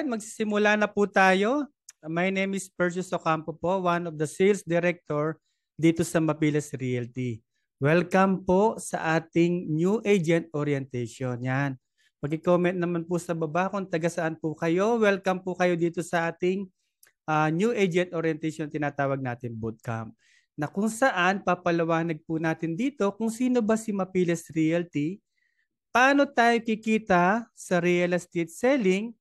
Alright, magsisimula na po tayo. My name is Percius Ocampo po, one of the sales director dito sa Mapiles Realty. Welcome po sa ating new agent orientation. Yan. Pag-comment naman po sa baba kung taga saan po kayo. Welcome po kayo dito sa ating new agent orientation, tinatawag natin bootcamp. Na kung saan papalawanag po natin dito kung sino ba si Mapiles Realty, paano tayo kikita sa real estate selling,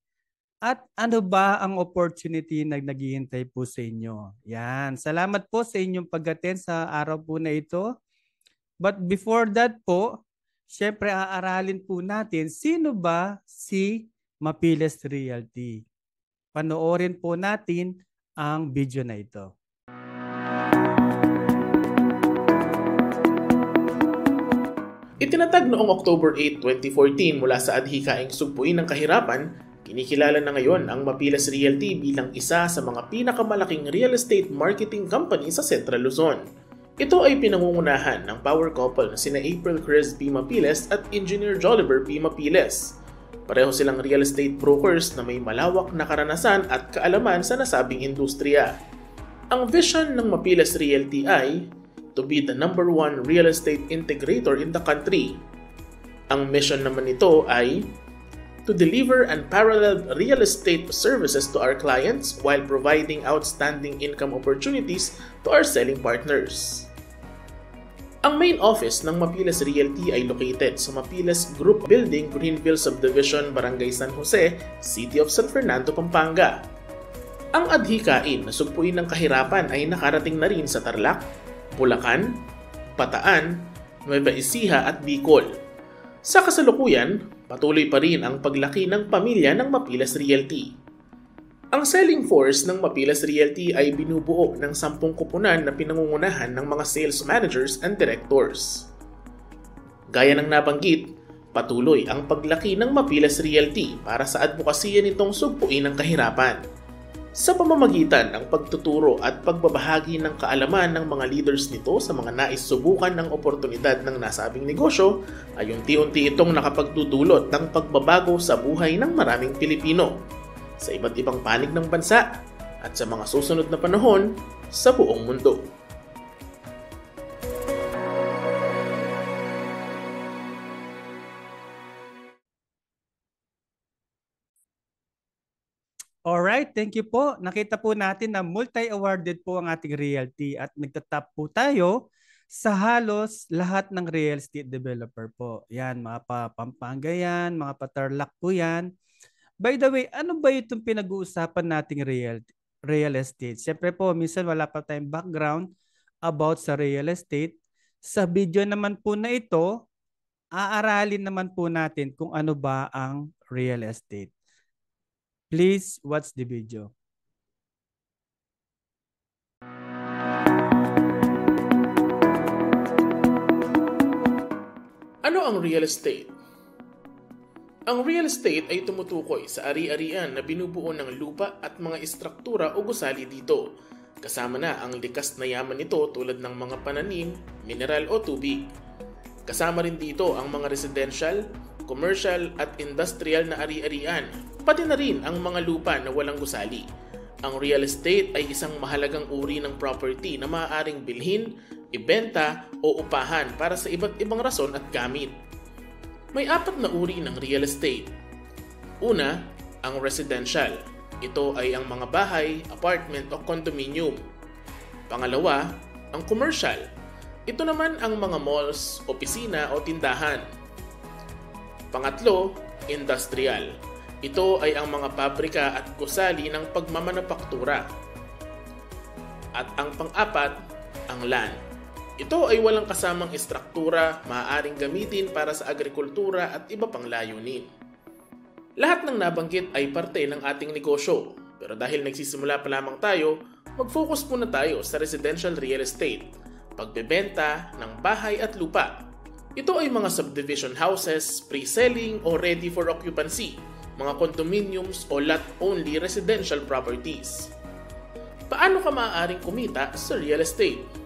at ano ba ang opportunity na naghihintay po sa inyo? Yan. Salamat po sa inyong pag-attend sa araw po na ito. But before that po, syempre aaralin po natin sino ba si Mapiles Realty. Panoorin po natin ang video na ito. Itinatag noong October 8, 2014 mula sa adhikaing sugpuin ng kahirapan, kinikilala na ngayon ang Mapiles Realty bilang isa sa mga pinakamalaking real estate marketing company sa Central Luzon. Ito ay pinangungunahan ng power couple na sina April Chris P. Mapiles at Engineer Joliver P. Mapiles. Pareho silang real estate brokers na may malawak na karanasan at kaalaman sa nasabing industriya. Ang vision ng Mapiles Realty ay to be the #1 real estate integrator in the country. Ang mission naman nito ay to deliver unparalleled real estate services to our clients while providing outstanding income opportunities to our selling partners. Ang main office ng Mapiles Realty ay located sa Mapiles Group Building, Greenville Subdivision, Barangay San Jose, City of San Fernando, Pampanga. Ang adhikain na sugpuin ng kahirapan ay nakarating na rin sa Tarlac, Bulacan, Bataan, Nueva Ecija at Bicol. Sa kasalukuyan, patuloy pa rin ang paglaki ng pamilya ng Mapiles Realty. Ang selling force ng Mapiles Realty ay binubuo ng 10 kupunan na pinangungunahan ng mga sales managers and directors. Gaya ng nabanggit, patuloy ang paglaki ng Mapiles Realty para sa advokasya nitong sugpuin ng kahirapan. Sa pamamagitan ng pagtuturo at pagbabahagi ng kaalaman ng mga leaders nito sa mga nais subukan ng oportunidad ng nasabing negosyo, ay unti-unti itong nakapagdudulot ng pagbabago sa buhay ng maraming Pilipino sa iba't ibang panig ng bansa at sa mga susunod na panahon sa buong mundo. Alright, thank you po. Nakita po natin na multi-awarded po ang ating realty at nagtatap po tayo sa halos lahat ng real estate developer po. Yan, mga Pampanga yan, mga Tarlac po yan. By the way, ano ba itong pinag-uusapan nating real estate? Siyempre po, minsan wala pa tayong background about sa real estate. Sa video naman po na ito, aaralin naman po natin kung ano ba ang real estate. Please watch the video. Ano ang real estate? Ang real estate ay tumutukoy sa ari-arian na binubuo ng lupa at mga istruktura o gusali dito. Kasama na ang likas na yaman nito tulad ng mga pananim, mineral o tubig. Kasama rin dito ang mga residential, commercial at industrial na ari-arian, pati na rin ang mga lupa na walang gusali. Ang real estate ay isang mahalagang uri ng property na maaaring bilhin, ibenta o upahan para sa iba't ibang rason at gamit. May 4 na uri ng real estate. Una, ang residential. Ito ay ang mga bahay, apartment o condominium. Pangalawa, ang commercial. Ito naman ang mga malls, opisina o tindahan. Pangatlo, industrial. Ito ay ang mga pabrika at gusali ng pagmamanupaktura. At ang pang-4, ang land. Ito ay walang kasamang istruktura, maaaring gamitin para sa agrikultura at iba pang layunin. Lahat ng nabanggit ay parte ng ating negosyo, pero dahil nagsisimula pa lamang tayo, mag-focus muna tayo sa residential real estate, pagbebenta ng bahay at lupa. Ito ay mga subdivision houses, pre-selling o ready for occupancy, mga condominiums o lot-only residential properties. Paano ka maaaring kumita sa real estate?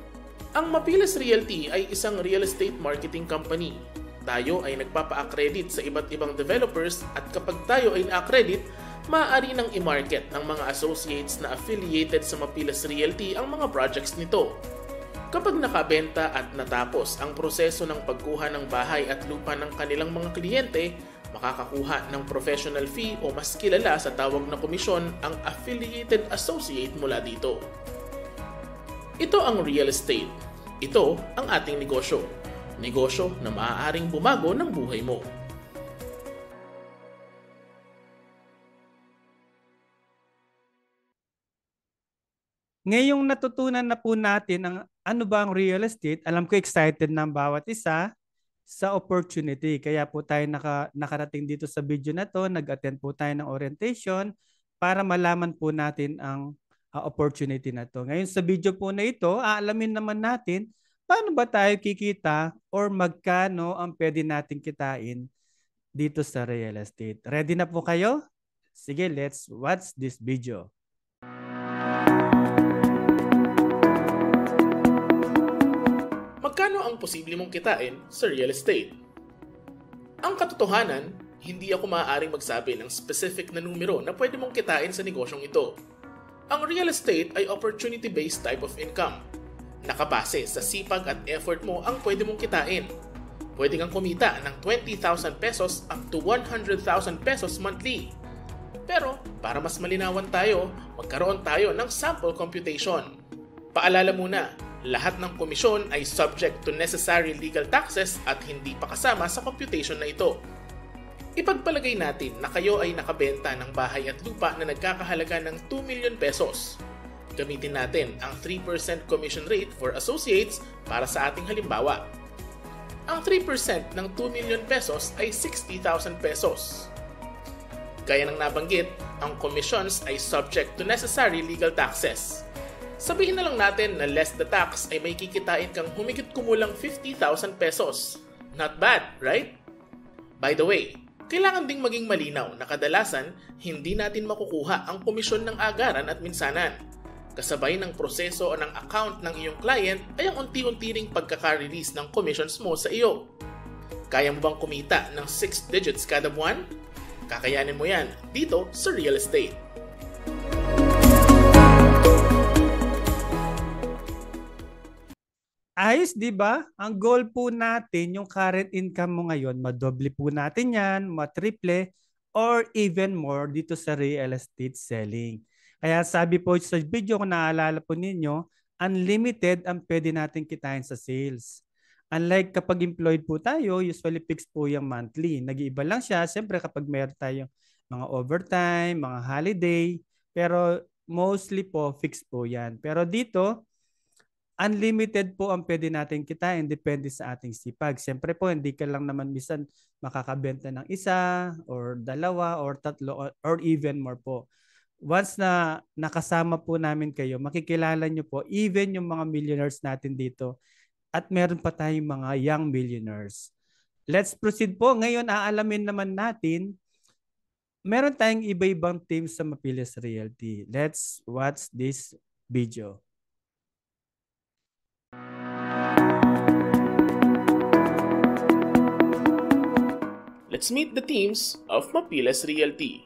Ang Mapiles Realty ay isang real estate marketing company. Tayo ay nagpapa-accredit sa iba't ibang developers at kapag tayo ay na-accredit, Maaari nang i-market ng mga associates na affiliated sa Mapilas Realty ang mga projects nito. Kapag nakabenta at natapos ang proseso ng pagkuha ng bahay at lupa ng kanilang mga kliyente, makakakuha ng professional fee o mas kilala sa tawag na komisyon ang affiliated associate mula dito. Ito ang real estate. Ito ang ating negosyo. Negosyo na maaaring bumago ng buhay mo. Ngayong natutunan na po natin ang ano ba ang real estate, alam ko excited na ang bawat isa sa opportunity. Kaya po tayo nakarating dito sa video na to, nag-attend po tayo ng orientation para malaman po natin ang opportunity na to. Ngayon sa video po na ito, aalamin naman natin paano ba tayo kikita or magkano ang pwede natin kitain dito sa real estate. Ready na po kayo? Sige, let's watch this video. Magkano ang posible mong kitain sa real estate? Ang katotohanan, hindi ako maaaring magsabi ng specific na numero na pwede mong kitain sa negosyong ito. Ang real estate ay opportunity-based type of income. Nakabase sa sipag at effort mo ang pwede mong kitain. Pwede kang kumita ng 20,000 pesos up to 100,000 pesos monthly. Pero para mas malinawan tayo, magkaroon tayo ng sample computation. Paalala muna, lahat ng komisyon ay subject to necessary legal taxes at hindi pa kasama sa computation na ito. Ipagpalagay natin na kayo ay nakabenta ng bahay at lupa na nagkakahalaga ng 2 million pesos. Gamitin natin ang 3% commission rate for associates para sa ating halimbawa. Ang 3% ng 2 million pesos ay 60,000 pesos. Gaya ng nabanggit, ang commissions ay subject to necessary legal taxes. Sabihin na lang natin na less the tax ay may kikitain kang humigit kumulang 50,000 pesos. Not bad, right? By the way, kailangan ding maging malinaw na kadalasan hindi natin makukuha ang komisyon ng agaran at minsanan. Kasabay ng proseso o ng account ng iyong client ay ang unti-unti ring pagkaka-release ng commissions mo sa iyo. Kaya mo bang kumita ng 6 digits kada buwan? Kakayanin mo yan dito sa real estate. Ayos, di ba? Ang goal po natin, yung current income mo ngayon, madoble po natin yan, matriple, or even more dito sa real estate selling. Kaya sabi po sa video, kung naalala po ninyo, unlimited ang pwede natin kitain sa sales. Unlike kapag employed po tayo, usually fixed po yung monthly. Nag-iiba lang siya, siyempre kapag mayroon tayong mga overtime, mga holiday, pero mostly po fixed po yan. Pero dito, unlimited po ang pwede natin kitain, depende sa ating sipag. Siyempre po, hindi ka lang naman minsan makakabenta ng isa or dalawa or tatlo or even more po. Once na nakasama po namin kayo, makikilala nyo po even yung mga millionaires natin dito at meron pa tayong mga young millionaires. Let's proceed po. Ngayon, aalamin naman natin, meron tayong iba-ibang teams sa Mapilas Realty. Let's watch this video. Let's meet the teams of Mapilas Realty.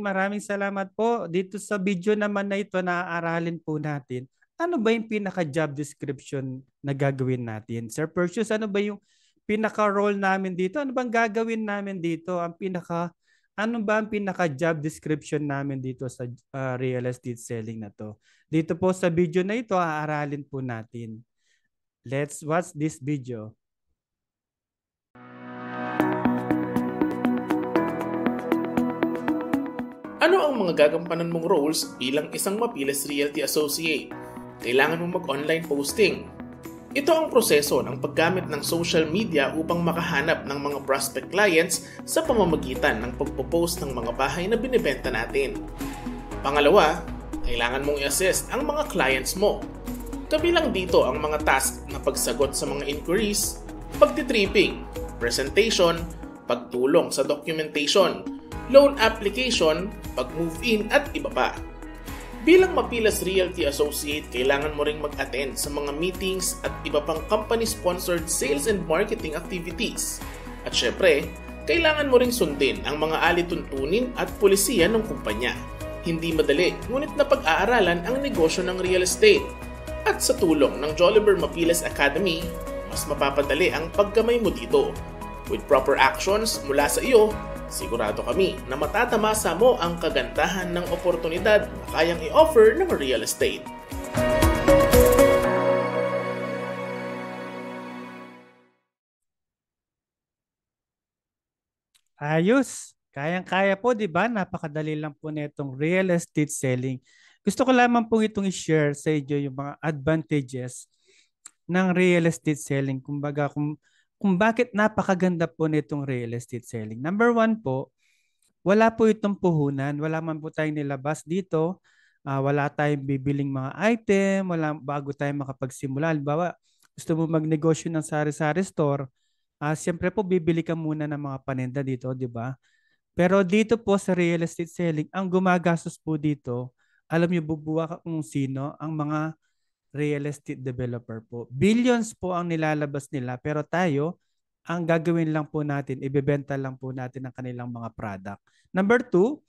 maraming salamat po. Dito sa video naman na ito, naaaralin po natin, ano ba yung pinaka-job description na gagawin natin? Sir Perseus, ano ba yung pinaka-role namin dito? Ano bang gagawin namin dito? Ano ba ang pinaka-job description namin dito sa real estate selling na to? Dito po sa video na ito, aaralin po natin. Let's watch this video. Ano ang mga gagampanan mong roles bilang isang Mapiles Realty Associate? Kailangan mong mag-online posting. Ito ang proseso ng paggamit ng social media upang makahanap ng mga prospect clients sa pamamagitan ng pagpo-post ng mga bahay na binibenta natin. Pangalawa, kailangan mong i-assist ang mga clients mo. Kabilang dito ang mga task na pagsagot sa mga inquiries, pagtitripping, presentation, pagtulong sa documentation, loan application, pag-move in at iba pa. Bilang Mapiles Realty Associate, kailangan mo ring mag-attend sa mga meetings at iba pang company-sponsored sales and marketing activities. At syempre, kailangan mo ring sundin ang mga alituntunin at pulisiya ng kumpanya. Hindi madali, ngunit napag-aaralan ang negosyo ng real estate. At sa tulong ng Joliver Mapiles Academy, mas mapapadali ang paggamay mo dito. With proper actions mula sa iyo, sigurado kami na matatamasa mo ang kagandahan ng oportunidad na kayang i-offer ng real estate. Ayos. Kayang-kaya po, di ba? Napakadali lang po nitong real estate selling. Gusto ko lamang po itong i-share sa inyo yung mga advantages ng real estate selling. Kumbaga, kung bakit napakaganda po nitong real estate selling. Number one po, wala po itong puhunan. Wala man po tayong nilabas dito. Wala tayong bibiling mga item. Wala, bago tayo makapagsimula. Halimbawa, gusto mo magnegosyo ng sari-sari store. Siyempre po, bibili ka muna ng mga paninda dito, di ba? Pero dito po sa real estate selling, ang gumagastos po dito, alam niyo bubuwa kung sino, ang mga real estate developer po. Billions po ang nilalabas nila, pero tayo, ang gagawin lang po natin, ibebenta lang po natin ang kanilang mga product. Number two,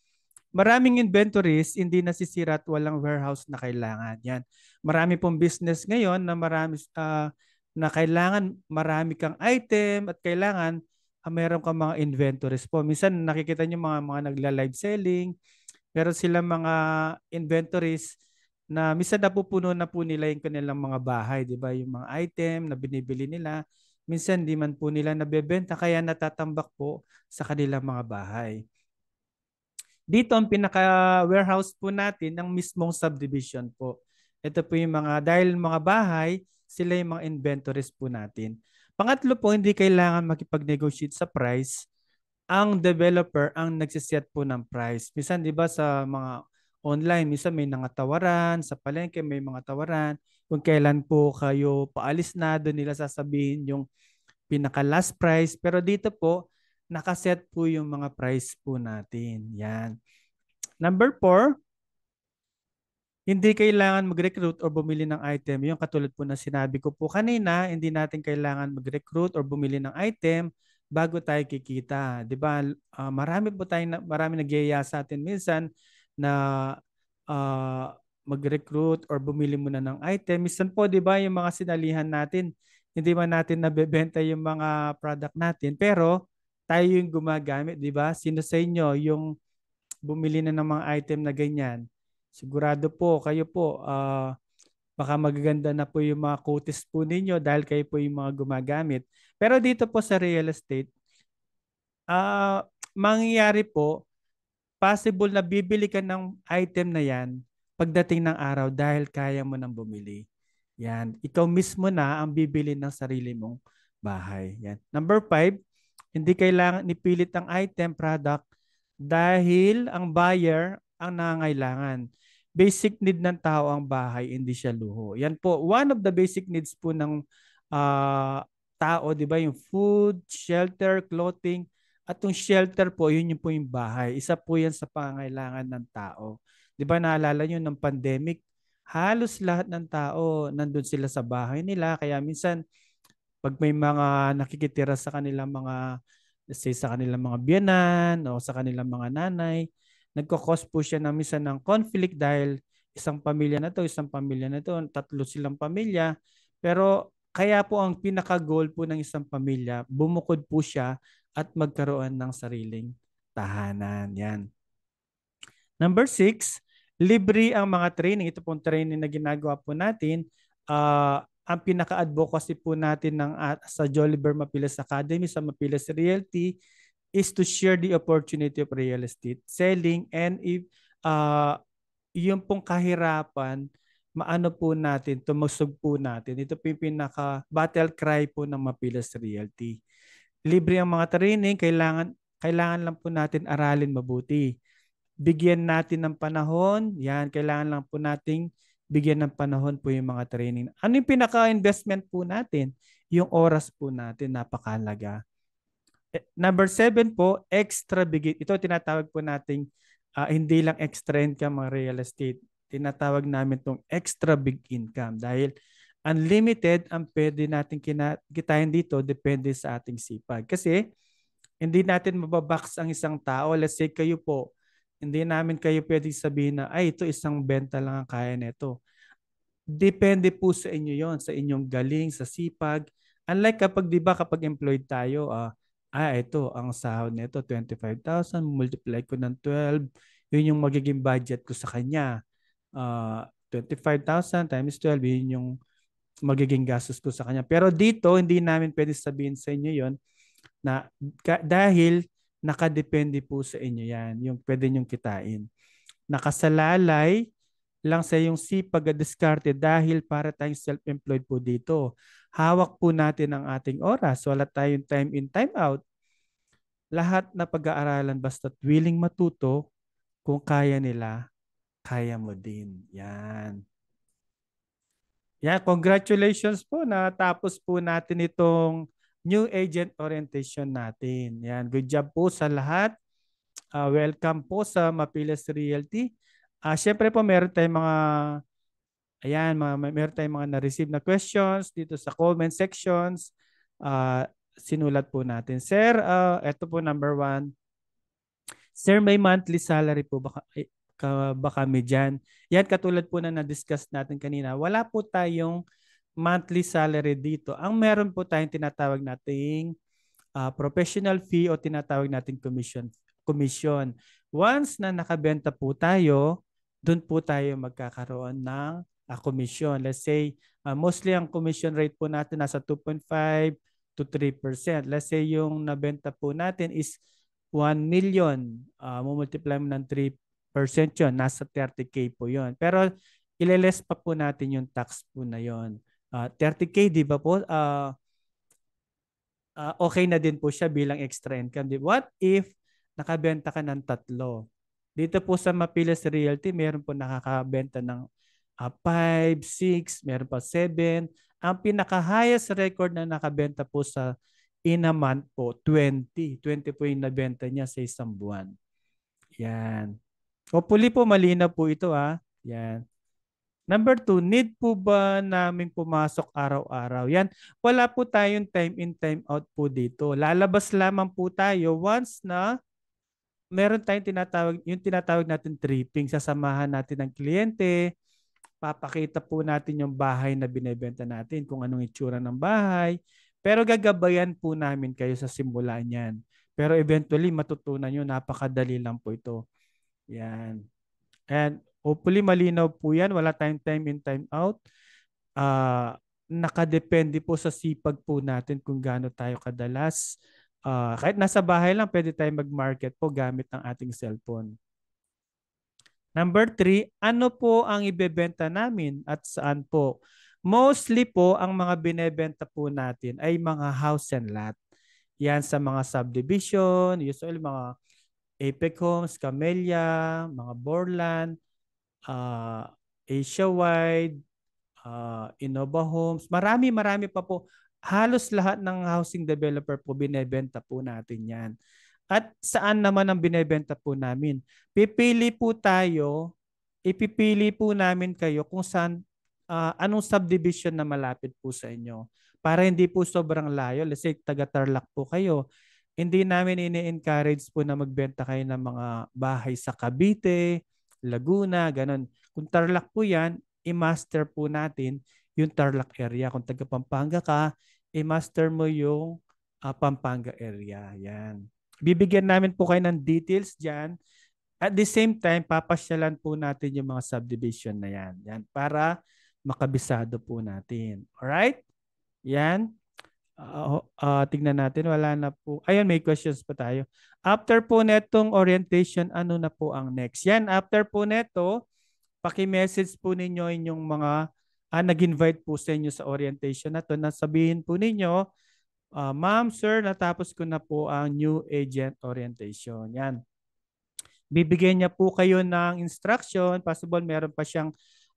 maraming inventories, hindi nasisira at walang warehouse na kailangan. Yan. Marami pong business ngayon na kailangan marami kang item at kailangan meron kang mga inventories po. Minsan nakikita niyo mga nagla-live selling, pero sila mga inventories na minsan napupuno na po nila yung kanilang mga bahay, di ba? Yung mga item na binibili nila, minsan di man po nila nabebenta kaya natatambak po sa kanilang mga bahay. Dito ang pinaka-warehouse po natin ng mismong subdivision po. Ito po yung dahil mga bahay, sila yung mga inventories po natin. Pangatlo po, hindi kailangan makipag-negotiate sa price. Ang developer ang nagsiset po ng price. Minsan, di ba, sa mga online, minsan may mga tawaran, sa palengke may mga tawaran. Kung kailan po kayo paalis na, doon nila sasabihin yung pinaka-last price. Pero dito po, nakaset po yung mga price po natin. Yan. Number 4, hindi kailangan mag-recruit or bumili ng item. Yung katulad po na sinabi ko po kanina, hindi natin kailangan mag-recruit or bumili ng item bago tayo kikita. 'Di ba? Marami nagyaya sa atin minsan na mag-recruit or bumili muna ng item. Minsan po, 'di ba, yung mga sinalihan natin, hindi man natin nabebenta yung mga product natin, pero tayo yung gumagamit, 'di ba? Sino sa inyo yung bumili na ng mga item na ganyan? Sigurado po, kayo po, baka magaganda na po yung mga quotes po ninyo dahil kayo po yung mga gumagamit. Pero dito po sa real estate, mangyayari po, possible na bibili ka ng item na yan pagdating ng araw dahil kaya mo nang bumili. Yan. Ikaw mismo na ang bibili ng sarili mong bahay. Yan. Number 5, hindi kailangan nipilit ang item product dahil ang buyer ang nangangailangan. Basic need ng tao ang bahay, hindi siya luho. Yan po, one of the basic needs po ng tao, di ba? Yung food, shelter, clothing, at yung shelter po, yun yung po yung bahay. Isa po yan sa pangangailangan ng tao. Di ba naalala nyo ng pandemic, halos lahat ng tao nandun sila sa bahay nila. Kaya minsan, pag may mga nakikitira sa kanilang mga, let's say sa kanilang mga biyenan o sa kanilang mga nanay, nagko-cause po siya na minsan ng conflict dahil isang pamilya na to, tatlo silang pamilya. Pero kaya po ang pinaka-goal po ng isang pamilya, bumukod po siya at magkaroon ng sariling tahanan. Yan. Number 6, libre ang mga training. Ito pong training na ginagawa po natin. Ang pinaka-advocacy po natin sa Joliver Mapilas Academy, sa Mapilas Realty, is to share the opportunity of real estate selling, and if yung pong kahirapan, maano po natin, tumusog po natin. Ito po yung pinaka-battle cry po ng Mapilas Realty. Libre ang mga training, kailangan lang po natin aralin mabuti. Bigyan natin ng panahon, yan, kailangan lang po nating bigyan ng panahon po yung mga training. Ano yung pinaka-investment po natin? Yung oras po natin, napakalaga. Number 7 po, extra big. Ito tinatawag po nating hindi lang extra income ang real estate. Tinatawag namin itong extra big income dahil unlimited ang pwede natin kitain dito depende sa ating sipag. Kasi hindi natin mababox ang isang tao. Let's say kayo po, hindi namin kayo pwede sabihin na, ay, ito isang benta lang ang kaya nito. Depende po sa inyo yon, sa inyong galing, sa sipag. Unlike kapag, di ba, kapag employed tayo, ito, ang sahod nito, 25,000, multiply ko ng 12, yun yung magiging budget ko sa kanya. 25,000 times 12, yun yung magiging gastos ko sa kanya. Pero dito, hindi namin pwede sabihin sa inyo yon na dahil nakadepende po sa inyo yan, yung pwede nyong kitain. Nakasalalay lang sa yung sipag at diskarte dahil para tayong self-employed po dito. Hawak po natin ang ating oras. Wala tayong time in, time out. Lahat na pag-aaralan basta't willing matuto, kung kaya nila, kaya mo din. Yan. Yan, congratulations po. Natapos po natin itong new agent orientation natin. Yan, good job po sa lahat. Welcome po sa Mapilas Realty. Siyempre po meron tayong meron tayong mga na-receive na questions dito sa comment sections. Sinulat po natin. Sir, ito po number 1. Sir, may monthly salary po ba kami dyan? Yan, katulad po na na-discuss natin kanina. Wala po tayong monthly salary dito. Ang meron po tayong tinatawag nating professional fee o tinatawag nating commission. Once na nakabenta po tayo, doon po tayo magkakaroon ng commission. Let's say, mostly ang commission rate po natin nasa 2.5 to 3%. Let's say yung nabenta po natin is 1 million. Multiply mo ng 3% yun. Nasa 30K po yun. Pero ileless pa po natin yung tax po na yun. 30K, di ba po? Okay na din po siya bilang extra income. What if nakabenta ka ng 3? Dito po sa Mapilas Realty, meron po nakakabenta ng 5, 6, meron pa 7. Ang pinaka-highest record na nakabenta po sa in a month po, 20. 20 po yung nabenta niya sa isang buwan. Yan. Hopefully po malinaw po ito. Yan. Number 2, need po ba namin pumasok araw-araw? Yan, wala po tayong time in, time out po dito. Lalabas lamang po tayo once na meron tayong tinatawag natin tripping. Sasamahan natin ng kliyente, papakita po natin yung bahay na binebenta natin, kung anong itsura ng bahay. Pero gagabayan po namin kayo sa simula niyan. Pero eventually, matutunan nyo, napakadali lang po ito. Yan. And hopefully malinaw po yan. Wala tayong time in, time out. Nakadepende po sa sipag po natin kung gaano tayo kadalas. Kahit nasa bahay lang, pwede tayo mag-market po gamit ng ating cellphone. Number 3, ano po ang ibebenta namin at saan po? Mostly po, ang mga binebenta po natin ay mga house and lot. Yan sa mga subdivision, usually mga Apex Homes, Camellia, mga Borland, Asia Wide, Innova Homes. Marami pa po. Halos lahat ng housing developer po binebenta po natin yan. At saan naman ang binebenta po namin? Ipipili po namin kayo kung saan, anong subdivision na malapit po sa inyo. Para hindi po sobrang layo. Let's say taga Tarlac po kayo. Hindi namin ini-encourage po na magbenta kayo ng mga bahay sa Cavite, Laguna, ganun. Kung Tarlac po yan, i-master po natin yung Tarlac area. Kung taga Pampanga ka, i-master mo yung Pampanga area. Yan. Bibigyan namin po kayo ng details dyan. At the same time, papasyalan po natin yung mga subdivision na yan. Yan para makabisado po natin. Alright? Yan. Tignan natin, wala na po. Ayun, may questions pa tayo. After po netong orientation, ano na po ang next? Yan, after po neto, paki-message po ninyo inyong mga nag-invite po sa inyo sa orientation na to. Nasabihin po ninyo, Ma'am, sir, natapos ko na po ang new agent orientation. Yan. Bibigyan niya po kayo ng instruction. Possible meron pa siyang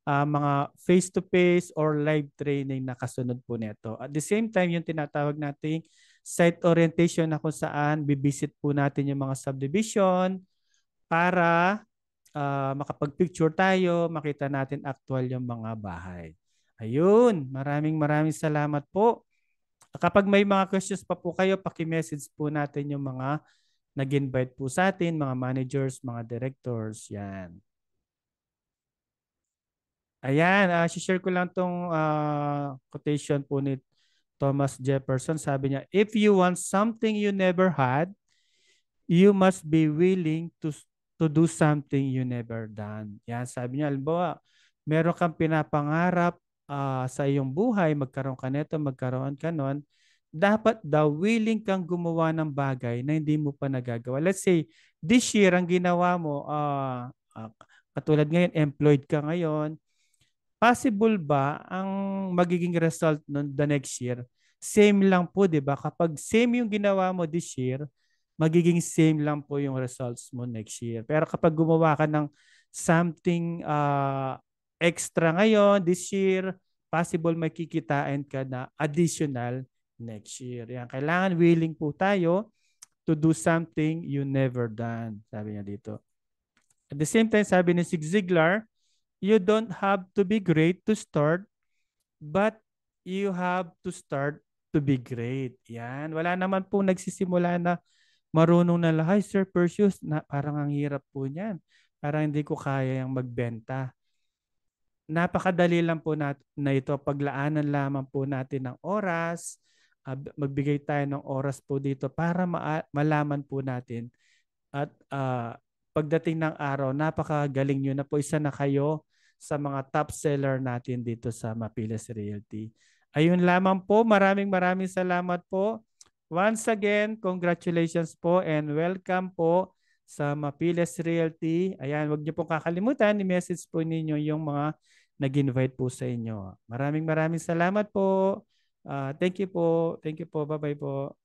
mga face-to-face or live training na kasunod po nito. At the same time, yung tinatawag nating site orientation na kung saan bibisit po natin yung mga subdivision para makapag-picture tayo, makita natin actual yung mga bahay. Ayun, maraming salamat po. Kapag may mga questions pa po kayo, paki-message po natin yung mga nag-invite po sa atin, mga managers, mga directors, yan. Ayan, share ko lang tong quotation po ni Thomas Jefferson. Sabi niya, if you want something you never had, you must be willing to do something you never done. Yan, sabi niya, halimbawa, meron kang pinapangarap sa iyong buhay, magkaroon ka nito, magkaroon ka nun, dapat daw willing kang gumawa ng bagay na hindi mo pa nagagawa. Let's say, this year, ang ginawa mo, katulad ngayon, employed ka ngayon, possible ba ang magiging result nun the next year? Same lang po, di ba? Kapag same yung ginawa mo this year, magiging same lang po yung results mo next year. Pero kapag gumawa ka ng something extra ngayon, this year, possible makikitain ka na additional next year. Yan. Kailangan willing po tayo to do something you never done. Sabi niya dito. At the same time, sabi ni Zig Ziglar, you don't have to be great to start, but you have to start to be great. Yan. Wala naman po nagsisimula na marunong na lahat. Hi, Sir Perseus, na, parang ang hirap po niyan. Parang hindi ko kaya yung magbenta. Napakadali lang po na ito. Paglaanan lamang po natin ng oras. Magbigay tayo ng oras po dito para malaman po natin. At pagdating ng araw, napakagaling nyo na po. Isa na kayo sa mga top seller natin dito sa Mapiles Realty. Ayun lamang po. Maraming salamat po. Once again, congratulations po and welcome po sa Mapiles Realty. Ayan, huwag niyo pong kakalimutan, i-message po ninyo yung mga nag-invite po sa inyo. Maraming salamat po. Thank you po. Thank you po. Bye-bye po.